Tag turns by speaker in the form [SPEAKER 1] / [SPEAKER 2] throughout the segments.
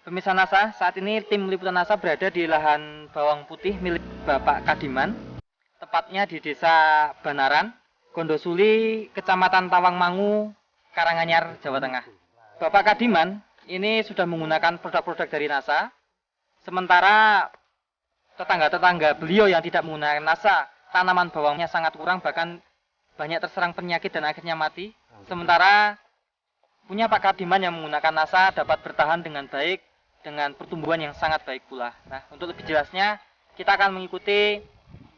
[SPEAKER 1] Pemirsa NASA, saat ini tim liputan NASA berada di lahan bawang putih milik Bapak Kadiman, tepatnya di Desa Banaran, Gondosuli, Kecamatan Tawangmangu, Karanganyar, Jawa Tengah. Bapak Kadiman ini sudah menggunakan produk-produk dari NASA, sementara tetangga-tetangga beliau yang tidak menggunakan NASA, tanaman bawangnya sangat kurang, bahkan banyak terserang penyakit dan akhirnya mati. Sementara punya Pak Kadiman yang menggunakan NASA dapat bertahan dengan baik, dengan pertumbuhan yang sangat baik pula. Nah, untuk lebih jelasnya, kita akan mengikuti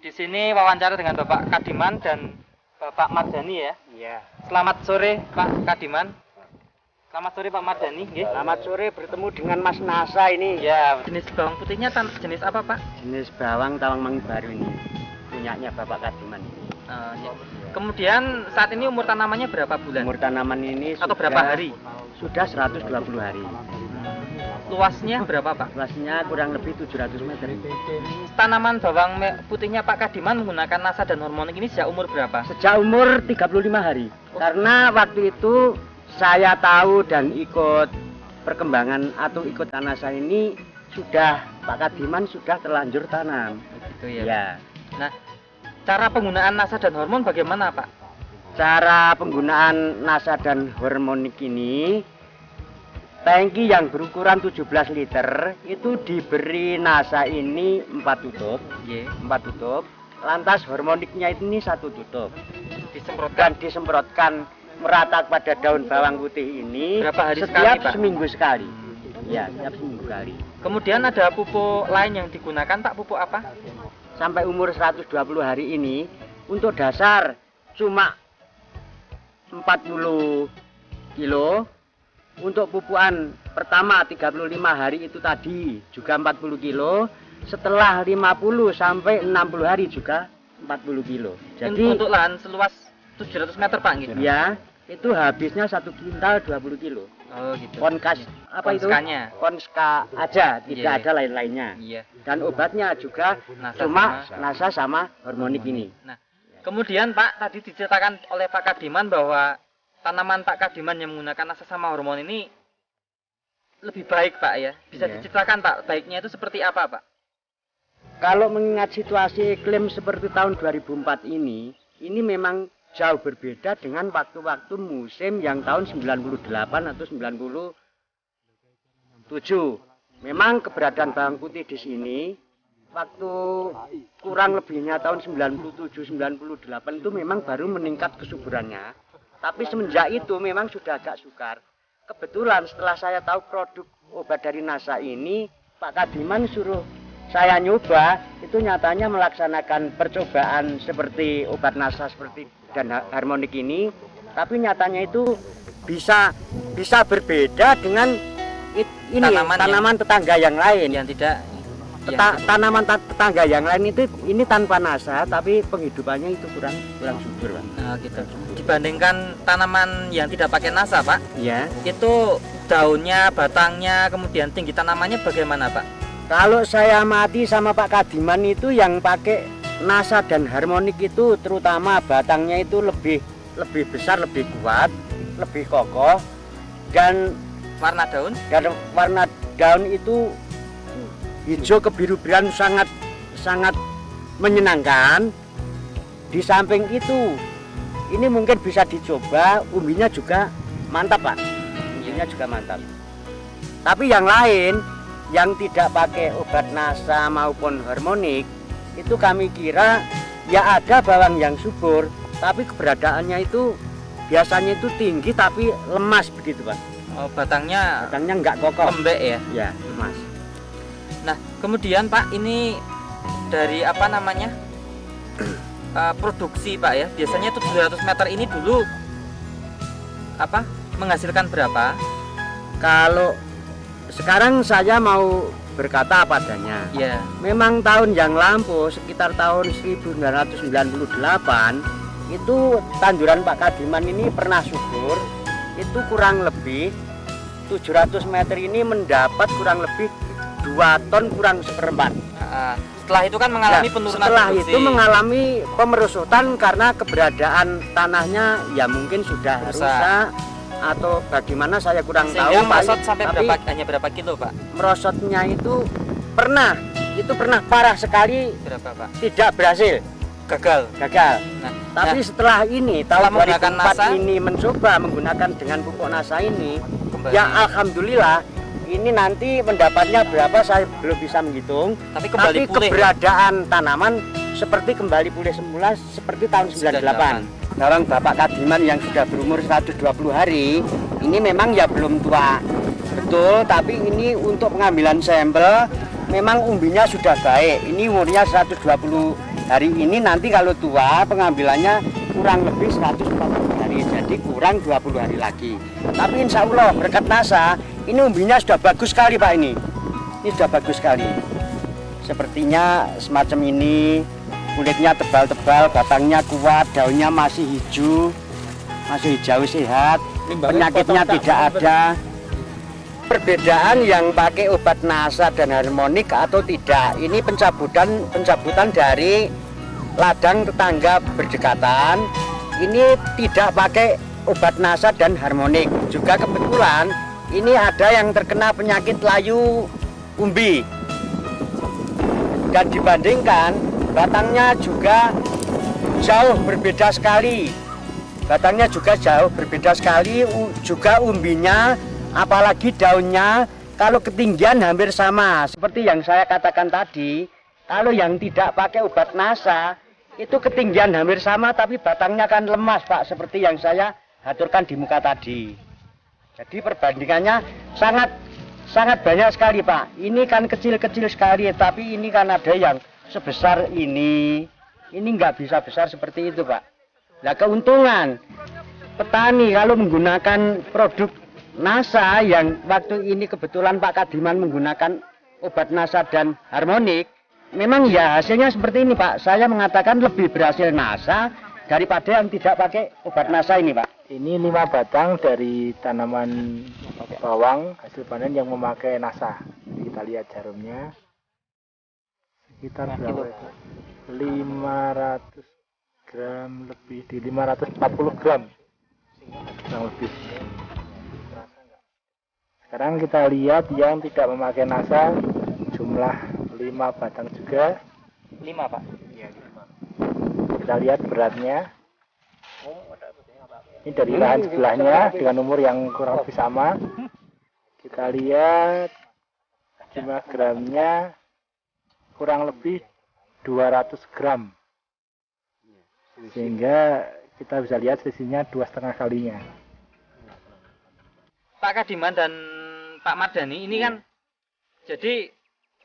[SPEAKER 1] di sini wawancara dengan Bapak Kadiman dan Bapak Mardani ya.
[SPEAKER 2] Iya.
[SPEAKER 1] Selamat sore Pak Kadiman. Selamat sore Pak Mardani.
[SPEAKER 2] Selamat sore, bertemu dengan Mas Nasa ini.
[SPEAKER 1] Ya, jenis bawang putihnya jenis apa Pak?
[SPEAKER 2] Jenis bawang Tawangmangu baru ini, punyanya Bapak Kadiman.
[SPEAKER 1] Ya. Kemudian saat ini umur tanamannya berapa bulan?
[SPEAKER 2] Umur tanaman ini
[SPEAKER 1] atau berapa hari?
[SPEAKER 2] Sudah 120 hari.
[SPEAKER 1] Luasnya berapa Pak?
[SPEAKER 2] Luasnya kurang lebih 700 meter.
[SPEAKER 1] Tanaman bawang putihnya Pak Kadiman menggunakan NASA dan hormonik ini sejak umur berapa?
[SPEAKER 2] Sejak umur 35 hari. Karena waktu itu saya tahu dan ikut perkembangan atau ikut NASA ini sudah Pak Kadiman sudah terlanjur tanam.
[SPEAKER 1] Gitu ya.
[SPEAKER 2] Ya.
[SPEAKER 1] Nah, cara penggunaan NASA dan hormon bagaimana Pak?
[SPEAKER 2] Cara penggunaan NASA dan hormonik ini, tangki yang berukuran 17 liter itu diberi NASA ini 4 tutup, 4 tutup. Lantas hormoniknya ini 1 tutup. Disemprotkan merata pada daun bawang putih ini.
[SPEAKER 1] Berapa hari
[SPEAKER 2] setiap
[SPEAKER 1] sekali, Pak?
[SPEAKER 2] Seminggu sekali. Ya, setiap seminggu sekali.
[SPEAKER 1] Kemudian ada pupuk lain yang digunakan Pak, pupuk apa?
[SPEAKER 2] Sampai umur 120 hari ini untuk dasar cuma 40 kilo. Untuk pupukan pertama 35 hari itu tadi juga 40 kilo. Setelah 50 sampai 60 hari juga 40 kilo. Jadi
[SPEAKER 1] untuk lahan seluas 700 meter Pak gitu.
[SPEAKER 2] Ya, itu habisnya 1 kintal 20 kilo.
[SPEAKER 1] Oh gitu.
[SPEAKER 2] Konkas apa
[SPEAKER 1] Konskanya.
[SPEAKER 2] itu? Konska aja, tidak ada lain-lainnya.
[SPEAKER 1] Iya.
[SPEAKER 2] Dan obatnya juga cuma NASA sama hormonik ini.
[SPEAKER 1] Nah, kemudian Pak tadi diceritakan oleh Pak Kadiman bahwa tanaman Pak Kadiman yang menggunakan NASA sama hormon ini lebih baik Pak ya. Bisa diceritakan Pak, baiknya itu seperti apa Pak?
[SPEAKER 2] Kalau mengingat situasi iklim seperti tahun 2004 ini memang jauh berbeda dengan waktu-waktu musim yang tahun 98 atau 97. Memang keberadaan bawang putih di sini waktu kurang lebihnya tahun 97-98 itu memang baru meningkat kesuburannya. Tapi semenjak itu memang sudah agak sukar. Kebetulan setelah saya tahu produk obat dari NASA ini, Pak Kadiman suruh saya nyoba, itu nyatanya melaksanakan percobaan seperti obat NASA seperti dan harmonik ini, tapi nyatanya itu bisa berbeda dengan ini tanaman tetangga yang lain.
[SPEAKER 1] Yang tidak
[SPEAKER 2] tanaman tetangga yang lain itu ini tanpa NASA tapi penghidupannya itu kurang subur Pak.
[SPEAKER 1] Nah, gitu. Dibandingkan tanaman yang tidak pakai NASA Pak,
[SPEAKER 2] ya.
[SPEAKER 1] Itu daunnya, batangnya, kemudian tinggi tanamannya bagaimana Pak?
[SPEAKER 2] Kalau saya amati sama Pak Kadiman itu yang pakai NASA dan harmonik itu terutama batangnya itu lebih besar, lebih kuat, lebih kokoh, dan
[SPEAKER 1] warna
[SPEAKER 2] daun itu hijau kebiru-biruan sangat menyenangkan. Di samping itu ini mungkin bisa dicoba, umbinya juga mantap Pak. Umbinya juga mantap. Tapi yang lain yang tidak pakai obat NASA maupun hormonik itu kami kira ya ada bawang yang subur, tapi keberadaannya itu biasanya itu tinggi tapi lemas begitu Pak.
[SPEAKER 1] Oh, batangnya
[SPEAKER 2] enggak kokoh.
[SPEAKER 1] Lembek ya?
[SPEAKER 2] Ya, lemas.
[SPEAKER 1] Nah, kemudian Pak, ini dari apa namanya produksi Pak ya, biasanya 700 meter ini dulu menghasilkan berapa?
[SPEAKER 2] Kalau sekarang saya mau berkata apa adanya.
[SPEAKER 1] Ya.
[SPEAKER 2] Memang tahun yang lampau sekitar tahun 1998 itu tanduran Pak Kadiman ini pernah subur, itu kurang lebih 700 meter ini mendapat kurang lebih 2 ton kurang seperempat.
[SPEAKER 1] Setelah itu kan mengalami penurunan
[SPEAKER 2] setelah
[SPEAKER 1] produksi.
[SPEAKER 2] Itu mengalami pemerusutan karena keberadaan tanahnya ya mungkin sudah rusak, atau bagaimana saya kurang tahu.
[SPEAKER 1] Sehingga merosot sampai
[SPEAKER 2] tapi
[SPEAKER 1] hanya berapa kilo, Pak?
[SPEAKER 2] merosotnya itu pernah parah sekali,
[SPEAKER 1] Berapa, Pak?
[SPEAKER 2] tidak berhasil,
[SPEAKER 1] Gagal.
[SPEAKER 2] gagal. Tapi setelah ini tahun
[SPEAKER 1] Setelah menggunakan
[SPEAKER 2] 2004
[SPEAKER 1] NASA,
[SPEAKER 2] ini mencoba menggunakan dengan pupuk NASA ini,
[SPEAKER 1] kembali.
[SPEAKER 2] ya alhamdulillah ini nanti mendapatnya berapa saya belum bisa menghitung.
[SPEAKER 1] Tapi kembali
[SPEAKER 2] Tapi
[SPEAKER 1] pulih.
[SPEAKER 2] keberadaan tanaman seperti kembali pulih semula seperti tahun 98. Bawang Bapak Kadiman yang sudah berumur 120 hari ini memang ya belum tua betul, tapi ini untuk pengambilan sampel memang umbinya sudah baik. Ini umurnya 120 hari, ini nanti kalau tua pengambilannya kurang lebih 140 hari, jadi kurang 20 hari lagi. Tapi insya Allah berkat NASA ini umbinya sudah bagus sekali Pak. Ini sudah bagus sekali, sepertinya semacam ini, kulitnya tebal-tebal, batangnya kuat, daunnya masih hijau sehat, penyakitnya tidak ada. Perbedaan yang pakai obat NASA dan harmonik atau tidak, ini pencabutan dari ladang tetangga berdekatan, ini tidak pakai obat NASA dan harmonik. Juga kebetulan ini ada yang terkena penyakit layu umbi, dan dibandingkan batangnya juga jauh berbeda sekali, juga umbinya, apalagi daunnya, kalau ketinggian hampir sama. Seperti yang saya katakan tadi, kalau yang tidak pakai obat NASA itu ketinggian hampir sama, tapi batangnya kan lemas Pak, seperti yang saya aturkan di muka tadi. Jadi perbandingannya sangat banyak sekali Pak. Ini kan kecil-kecil sekali, tapi ini kan ada yang sebesar ini nggak bisa besar seperti itu Pak. Nah, keuntungan petani kalau menggunakan produk NASA yang waktu ini kebetulan Pak Kadiman menggunakan obat NASA dan harmonik, memang ya hasilnya seperti ini Pak. Saya mengatakan lebih berhasil NASA daripada yang tidak pakai obat NASA ini Pak.
[SPEAKER 3] Ini 5 batang dari tanaman bawang hasil panen yang memakai NASA. Kita lihat jarumnya sekitar berapa itu? 500 gram lebih, di 540 gram kurang lebih. Sekarang kita lihat yang tidak memakai NASA, jumlah 5 batang juga.
[SPEAKER 1] 5, Pak.
[SPEAKER 3] Iya, 5. Kita lihat beratnya. Ini dari lahan sebelahnya dengan umur yang kurang lebih sama. Kita lihat jumlah gramnya kurang lebih 200 gram. Sehingga kita bisa lihat selisihnya 2,5 kalinya.
[SPEAKER 1] Pak Kadiman dan Pak Mardhani ini kan jadi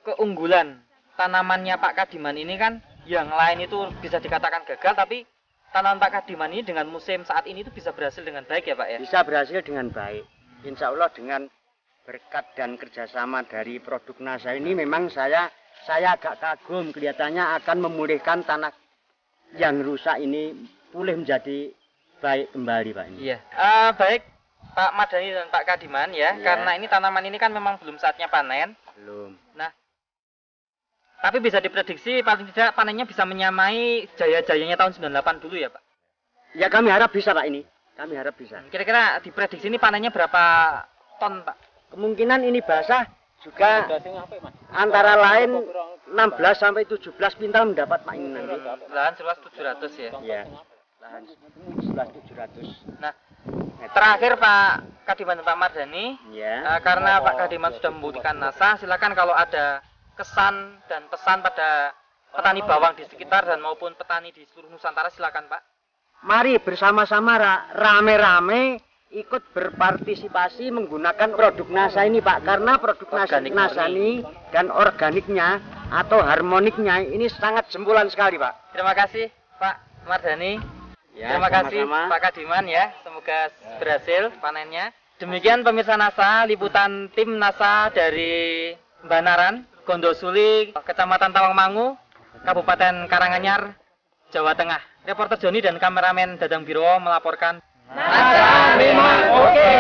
[SPEAKER 1] keunggulan tanamannya Pak Kadiman ini kan, yang lain itu bisa dikatakan gagal, tapi tanaman Pak Kadiman ini dengan musim saat ini itu bisa berhasil dengan baik ya Pak ya?
[SPEAKER 2] Bisa berhasil dengan baik. Insya Allah dengan berkat dan kerjasama dari produk NASA ini memang saya agak kagum, kelihatannya akan memulihkan tanah yang rusak ini pulih menjadi baik kembali Pak ini.
[SPEAKER 1] Iya. Baik Pak Mardhani dan Pak Kadiman ya, karena ini tanaman ini kan memang belum saatnya panen.
[SPEAKER 2] Belum.
[SPEAKER 1] Nah, tapi bisa diprediksi paling tidak panennya bisa menyamai jaya-jayanya tahun 98 dulu ya Pak?
[SPEAKER 2] Ya kami harap bisa Pak ini. Kami harap bisa.
[SPEAKER 1] Kira-kira diprediksi ini panennya berapa ton Pak?
[SPEAKER 2] Kemungkinan ini basah juga antara lain 16 sampai 17 pintal mendapat Pak ini nanti.
[SPEAKER 1] Lahan seluas 700 ya?
[SPEAKER 2] Iya. Lahan seluas 700.
[SPEAKER 1] Nah, terakhir Pak Kadiman dan Pak Mardhani,
[SPEAKER 2] Ya.
[SPEAKER 1] karena Pak Kadiman sudah membuktikan NASA, silakan kalau ada kesan dan pesan pada petani bawang di sekitar dan maupun petani di seluruh Nusantara, silakan Pak.
[SPEAKER 2] Mari bersama-sama rame-rame ikut berpartisipasi menggunakan produk NASA ini Pak, karena produk NASA ini dan organiknya atau harmoniknya ini sangat jempulan sekali Pak.
[SPEAKER 1] Terima kasih Pak Mardhani.
[SPEAKER 2] Ya,
[SPEAKER 1] Terima kasih
[SPEAKER 2] sama-sama.
[SPEAKER 1] Pak Kadiman ya, semoga berhasil panennya. Demikian pemirsa NASA, liputan tim NASA dari Banaran, Gondosuli, Kecamatan Tawangmangu, Kabupaten Karanganyar, Jawa Tengah. Reporter Joni dan kameramen Dadang Biro melaporkan. NASA memang oke.